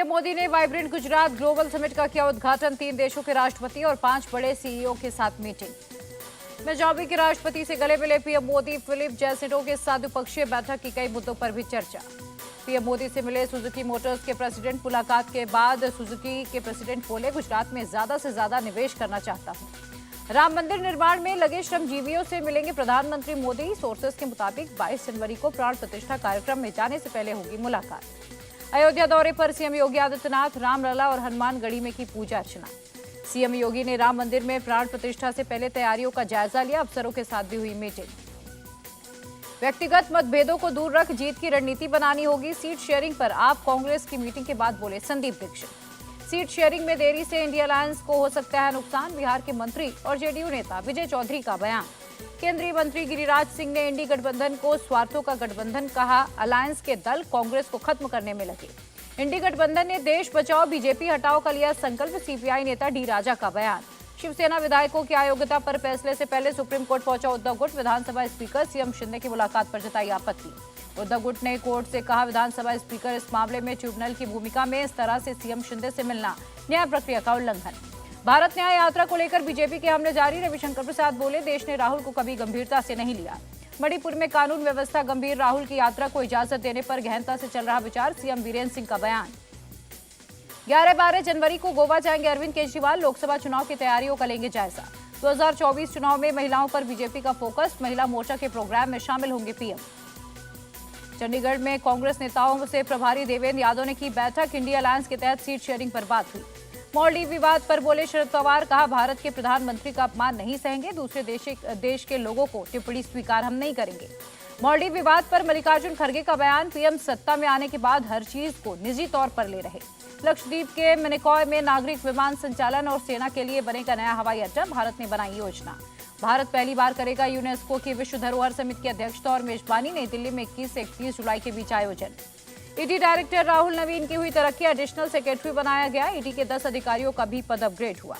PM Modi ने vibrant Gujarat global summit का किया उद्घाटन। 3 देशों के राष्ट्रपति और 5 बड़े सीईओ के साथ मीटिंग। मोजाम्बिक के राष्ट्रपति से गले मिले पीएम मोदी। फिलिप जैसिडो के साथ द्विपक्षीय बैठक की कई मुद्दों पर भी चर्चा। पीएम मोदी से मिले सुजुकी मोटर्स के प्रेसिडेंट। मुलाकात के बाद सुजुकी के प्रेसिडेंट बोले, गुजरात में ज्यादा से ज्यादा निवेश करना चाहता हूं। राम मंदिर निर्माण में लगे श्रमजीवियों से मिलेंगे प्रधानमंत्री मोदी। सोर्सेस के मुताबिक 22 जनवरी को प्राण प्रतिष्ठा कार्यक्रम में जाने से पहले होगी मुलाकात। अयोध्या दौरे पर सीएम योगी आदित्यनाथ। रामलला और हनुमानगढ़ी में की पूजा अर्चना। सीएम योगी ने राम मंदिर में प्राण प्रतिष्ठा से पहले तैयारियों का जायजा लिया। अफसरों के साथ भी हुई मीटिंग। व्यक्तिगत मतभेदों को दूर रख जीत की रणनीति बनानी होगी। सीट शेयरिंग पर आप कांग्रेस की मीटिंग के बाद बोले संदीप दीक्षित। सीट शेयरिंग में देरी से इंडिया अलायंस को हो सकता है नुकसान। बिहार के मंत्री और जेडीयू नेता विजय चौधरी का बयान। केंद्रीय मंत्री गिरिराज सिंह ने इंडी गठबंधन को स्वार्थों का गठबंधन कहा। अलायंस के दल कांग्रेस को खत्म करने में लगे। इंडी गठबंधन ने देश बचाओ बीजेपी हटाओ का लिया संकल्प। सीपीआई नेता डी राजा का बयान। शिवसेना विधायकों की अयोग्यता पर फैसले से पहले सुप्रीम कोर्ट पहुंचा उद्धव गुट। विधानसभा स्पीकर सीएम शिंदे की मुलाकात पर जताई आपत्ति। उद्धव गुट ने कोर्ट से कहा, विधानसभा स्पीकर इस मामले में ट्रिब्यूनल की भूमिका में इस तरह से सीएम शिंदे से मिलना न्याय प्रक्रिया का उल्लंघन। भारत न्याय यात्रा को लेकर बीजेपी के हमले जारी। रविशंकर प्रसाद बोले, देश ने राहुल को कभी गंभीरता से नहीं लिया। मणिपुर में कानून व्यवस्था गंभीर। राहुल की यात्रा को इजाजत देने पर गहनता से चल रहा विचार। सीएम वीरेंद्र सिंह का बयान। 11-12 जनवरी को गोवा जाएंगे अरविंद केजरीवाल। लोकसभा चुनाव की तैयारियों का लेंगे जायजा। 2024 चुनाव में महिलाओं पर बीजेपी का फोकस। महिला मोर्चा के प्रोग्राम में शामिल होंगे पीएम। चंडीगढ़ में कांग्रेस नेताओं से प्रभारी देवेंद्र यादव ने की बैठक। इंडिया अलायंस के तहत सीट शेयरिंग पर बात हुई। मॉलडीव विवाद पर बोले शरद पवार, कहा भारत के प्रधानमंत्री का अपमान नहीं सहेंगे। दूसरे देश के लोगों को टिप्पणी स्वीकार हम नहीं करेंगे। मॉलडीव विवाद पर मल्लिकार्जुन खड़गे का बयान। पीएम सत्ता में आने के बाद हर चीज को निजी तौर पर ले रहे। लक्षद्वीप के मिनिकॉय में नागरिक विमान संचालन और सेना के लिए बनेगा नया हवाई अड्डा। भारत ने बनाई योजना। भारत पहली बार करेगा यूनेस्को की विश्व धरोहर समिति की अध्यक्षता और मेजबानी। नई दिल्ली में 21 से 31 जुलाई के बीच आयोजन। ईडी डायरेक्टर राहुल नवीन की हुई तरक्की। एडिशनल सेक्रेटरी बनाया गया। ईडी के 10 अधिकारियों का भी पद अपग्रेड हुआ।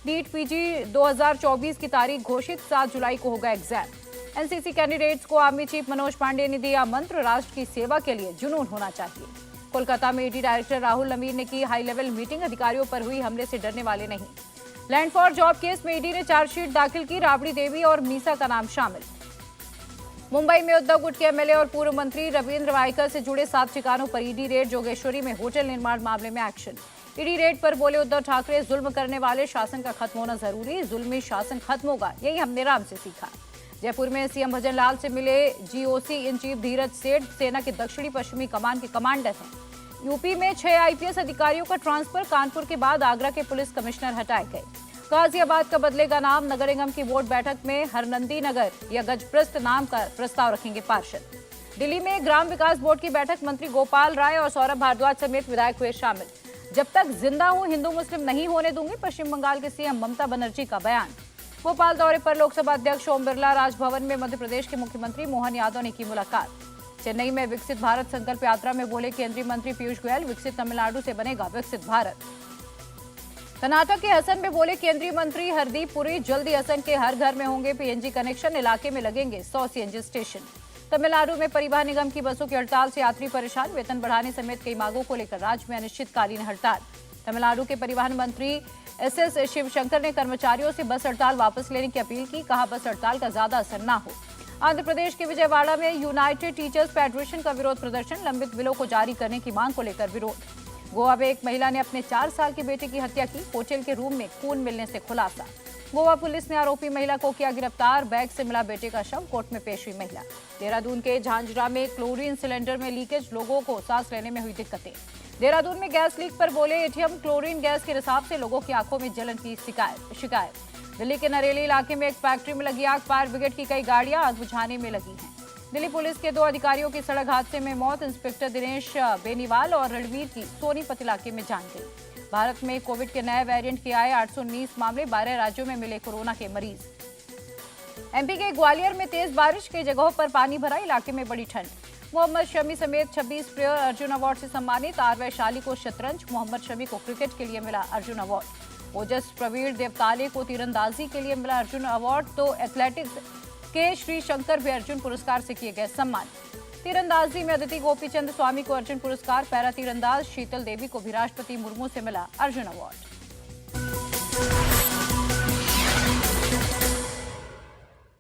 नीट पीजी 2024 की तारीख घोषित। 7 जुलाई को होगा एग्जाम। एनसीसी कैंडिडेट्स को आर्मी चीफ मनोज पांडे ने दिया मंत्र, राष्ट्र की सेवा के लिए जुनून होना चाहिए। कोलकाता में ईडी डायरेक्टर राहुल नवीन ने की हाई लेवल मीटिंग। अधिकारियों पर हुई हमले से डरने वाले नहीं। लैंड फॉर जॉब केस में ईडी ने चार्जशीट दाखिल की। राबड़ी देवी और मीसा का नाम शामिल। मुंबई में उद्धव गुट के एमएलए और पूर्व मंत्री रविंद्र वायकर से जुड़े 7 ठिकानों पर ईडी रेड। जोगेश्वरी में होटल निर्माण मामले में एक्शन। ईडी रेड पर बोले उद्धव ठाकरे, जुल्म करने वाले शासन का खत्म होना जरूरी। जुल्मी शासन खत्म होगा, यही हमने राम से सीखा। जयपुर में सीएम भजन लाल से मिले जीओसी इन चीफ धीरज सेठ। सेना के दक्षिणी पश्चिमी कमान के कमांडर हैं। यूपी में 6 आईपीएस अधिकारियों का ट्रांसफर। कानपुर के बाद आगरा के पुलिस कमिश्नर हटाए गए। गाजियाबाद का बदलेगा नाम। नगर निगम की वोट बैठक में हरनंदी नगर या गजप्रस्त नाम का प्रस्ताव रखेंगे पार्षद। दिल्ली में ग्राम विकास बोर्ड की बैठक। मंत्री गोपाल राय और सौरभ भारद्वाज समेत विधायक हुए शामिल। जब तक जिंदा हूं हिंदू मुस्लिम नहीं होने दूंगी। पश्चिम बंगाल के सीएम ममता बनर्जी का बयान। भोपाल दौरे पर लोकसभा अध्यक्ष ओम बिरला। राजभवन में मध्य प्रदेश के मुख्यमंत्री मोहन यादव ने की मुलाकात। चेन्नई में विकसित भारत संकल्प यात्रा में बोले केंद्रीय मंत्री पीयूष गोयल, विकसित तमिलनाडु से बनेगा विकसित भारत। कर्नाटक के हसन में बोले केंद्रीय मंत्री हरदीप पुरी, जल्दी हसन के हर घर में होंगे पीएनजी कनेक्शन। इलाके में लगेंगे 100 सीएनजी स्टेशन। तमिलनाडु में परिवहन निगम की बसों की हड़ताल से यात्री परेशान। वेतन बढ़ाने समेत कई मांगों को लेकर राज्य में अनिश्चितकालीन हड़ताल। तमिलनाडु के परिवहन मंत्री एसएस शिवशंकर ने कर्मचारियों से बस हड़ताल वापस लेने की अपील की। कहा, बस हड़ताल का ज्यादा असर न हो। आंध्र प्रदेश के विजयवाड़ा में यूनाइटेड टीचर्स फेडरेशन का विरोध प्रदर्शन। लंबित बिलों को जारी करने की मांग को लेकर विरोध। गोवा में एक महिला ने अपने 4 साल के बेटे की हत्या की। होटल के रूम में खून मिलने से खुलासा। गोवा पुलिस ने आरोपी महिला को किया गिरफ्तार। बैग से मिला बेटे का शव। कोर्ट में पेश हुई महिला। देहरादून के झांझरा में क्लोरीन सिलेंडर में लीकेज। लोगों को सांस लेने में हुई दिक्कतें। देहरादून में गैस लीक पर बोले एटीएम, क्लोरीन गैस के रिसाव से लोगों की आंखों में जलन की शिकायत। दिल्ली के नरेली इलाके में एक फैक्ट्री में लगी आग। फायर ब्रिगेड की कई गाड़ियां आग बुझाने में लगी हैं। दिल्ली पुलिस के 2 अधिकारियों की सड़क हादसे में मौत। इंस्पेक्टर दिनेश बेनीवाल और रणवीर की सोनीपत इलाके में जान गई। भारत में कोविड के नए वेरिएंट के आए 819 मामले। 12 राज्यों में मिले कोरोना के मरीज। एमपी के ग्वालियर में तेज बारिश, कई जगहों पर पानी भरा। इलाके में बड़ी ठंड। मोहम्मद शमी समेत 26 प्लेयर अर्जुन अवार्ड से सम्मानित। आर वैशाली को शतरंज, मोहम्मद शमी को क्रिकेट के लिए मिला अर्जुन अवार्ड। ओजस प्रवीण देवताले को तीरंदाजी के लिए मिला अर्जुन अवार्ड। तो एथलेटिक्स के श्री शंकर भी अर्जुन पुरस्कार से किए गए सम्मान। तीरंदाजी में अदिति गोपीचंद स्वामी को अर्जुन पुरस्कार, पैरा तीरंदाज शीतल देवी को भी राष्ट्रपति मुर्मू से मिला अर्जुन अवार्ड।